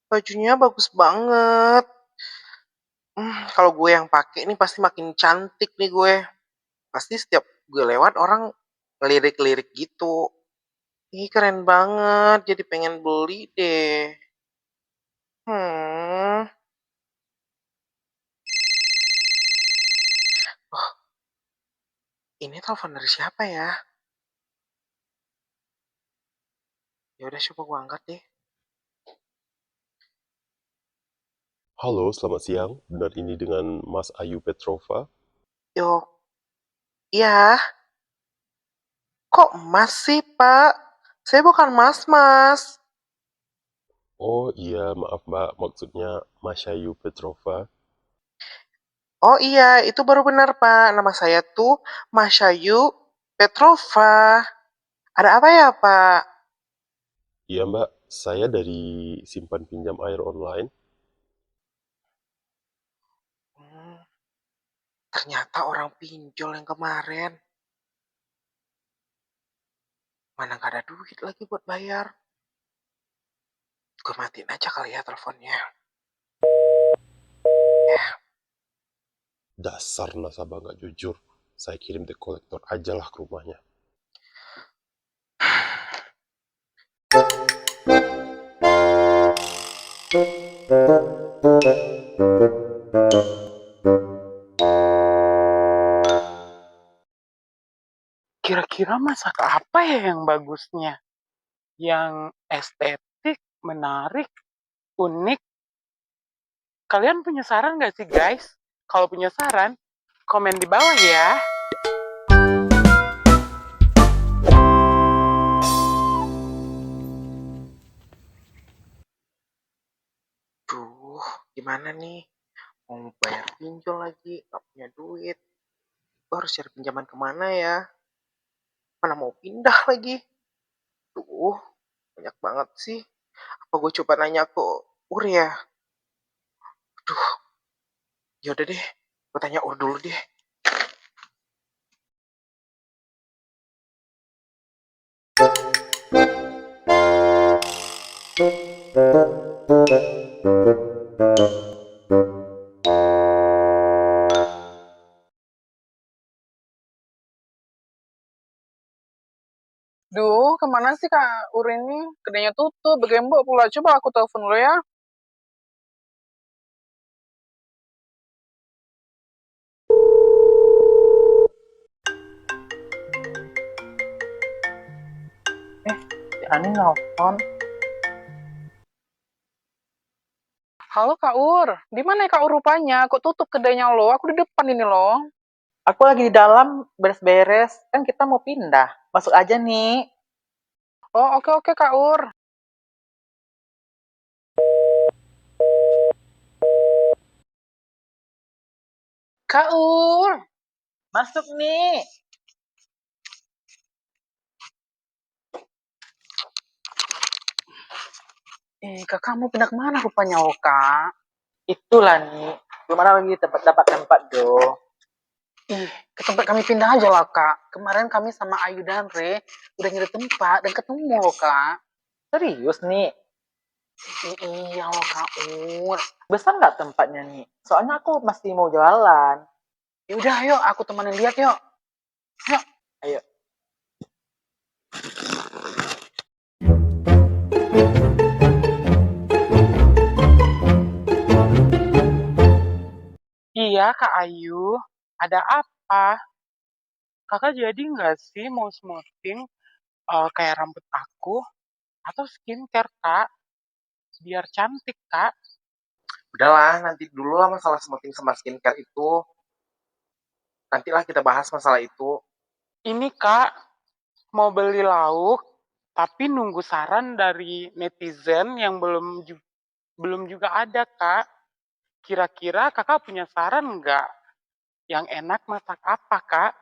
Bajunya bagus banget. Kalau gue yang pakai nih pasti makin cantik nih gue. Pasti setiap gue lewat orang ngelirik-lirik gitu. Ih, keren banget. Jadi pengen beli deh. Hmm. Oh, ini telepon dari siapa ya? Ya udah coba gue angkat deh. Halo, selamat siang. Benar ini dengan Mas Ayu Petrova? Yo, iya. Kok Mas sih, Pak? Saya bukan Mas-Mas. Oh iya, maaf Mbak, maksudnya Mas Ayu Petrova. Oh iya, itu baru benar, Pak. Nama saya tuh Masyayu Petrova. Ada apa ya, Pak? Iya Mbak, saya dari simpan pinjam air online. Hmm, ternyata orang pinjol yang kemarin. Mana gak ada duit lagi buat bayar. Gue matiin aja kali ya teleponnya. Dasar nasabah nggak jujur. Saya kirim debt collector aja lah ke rumahnya. Kira-kira masak apa ya yang bagusnya? Yang estetik, menarik, unik. Kalian punya saran nggak sih guys? Kalau punya saran, komen di bawah ya. Duh, gimana nih? Mau bayar pinjol lagi, gak punya duit. Gue harus cari pinjaman kemana ya? Mana mau pindah lagi? Duh, banyak banget sih. Apa gue coba nanya ke Ur ya? Duh, yaudah deh. Gue tanya Ur dulu deh. Duh, kemana sih Kak Uri ini? Kedainya tutup, bergembok pula. Coba aku telepon dulu ya. Si Ani nelfon. Halo Kak Ur, di mana ya Kak Ur rupanya? Kok tutup kedainya lo? Aku di depan ini loh. Aku lagi di dalam beres-beres, kan kita mau pindah. Masuk aja nih. Oh oke oke Kak Ur. Kak Ur, Masuk nih. kakak mau pindah kemana rupanya oh Kak? Itulah nih. Gimana lagi dapat tempat do? Ke tempat kami pindah aja lah Kak. Kemarin kami sama Ayu dan Re udah nyari tempat dan ketemu loh Kak. Serius nih. Iya loh Kak Ur. Besar nggak tempatnya nih? Soalnya aku masih mau jalan. Yaudah yuk aku temenin lihat yuk. Yuk. Ayo. Iya Kak Ayu, ada apa? Kakak jadi nggak sih mau smoothing kayak rambut aku atau skincare Kak? Biar cantik Kak. Udahlah, nanti dulu lah masalah smoothing sama skincare itu. Nantilah kita bahas masalah itu. Ini Kak, mau beli lauk, tapi nunggu saran dari netizen yang belum juga ada Kak. Kira-kira kakak punya saran nggak? Yang enak masak apa, Kak?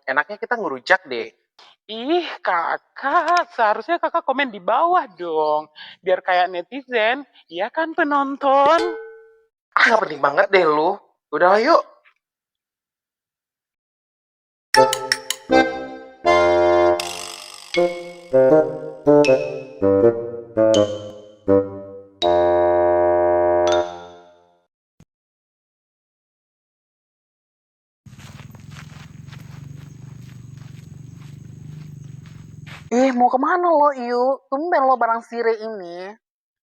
Enaknya kita ngerujak deh. Ih, kakak, seharusnya kakak komen di bawah dong. Biar kayak netizen, iya kan penonton? Nggak penting banget deh lu. Udah lah yuk. Mau kemana lo, Yu? Tumben lo barang sire ini.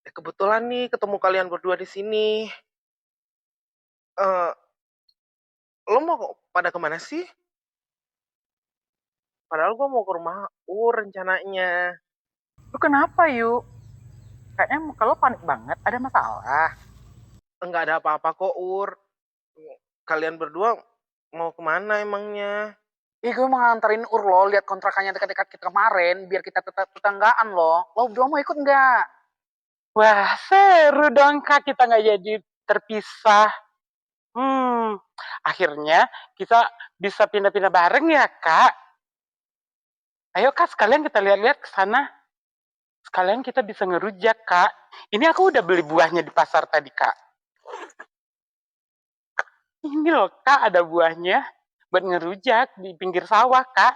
Kebetulan nih ketemu kalian berdua di sini. Eh, lo mau pada kemana sih? Padahal gue mau ke rumah rencananya. Lu kenapa, Yu? Kayaknya muka lo panik banget, ada masalah. Enggak ada apa-apa kok, Kalian berdua mau kemana emangnya? Gue mau nganterin lo lihat kontrakannya dekat-dekat kita kemarin, biar kita tetap tetanggaan lo. Lo berdua mau ikut nggak? Wah, seru dong, Kak. Kita nggak jadi terpisah. Akhirnya kita bisa pindah-pindah bareng ya, Kak. Ayo, Kak, sekalian kita lihat-lihat ke sana. Sekalian kita bisa ngerujak, Kak. Ini aku udah beli buahnya di pasar tadi, Kak. Ini loh, Kak, ada buahnya buat ngerujak di pinggir sawah, Kak.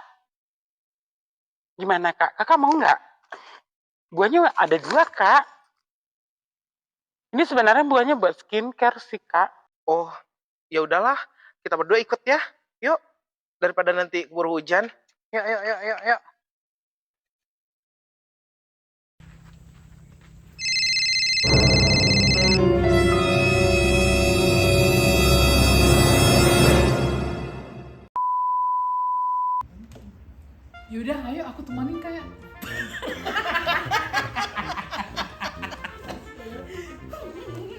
Gimana, Kak? Kakak mau nggak? Buahnya ada 2, Kak. Ini sebenarnya buahnya buat skincare sih, Kak. Oh, ya udahlah, kita berdua ikut ya. Yuk, daripada nanti keburu hujan. Yuk. Yaudah, ayo aku temanin kayak.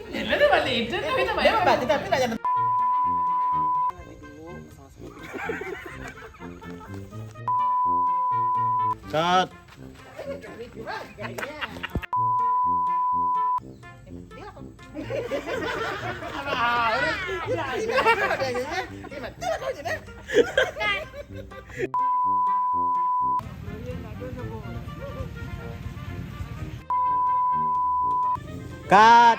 Ya udah balik itu, tapi namanya berarti tapi nggak. Cut. Cut.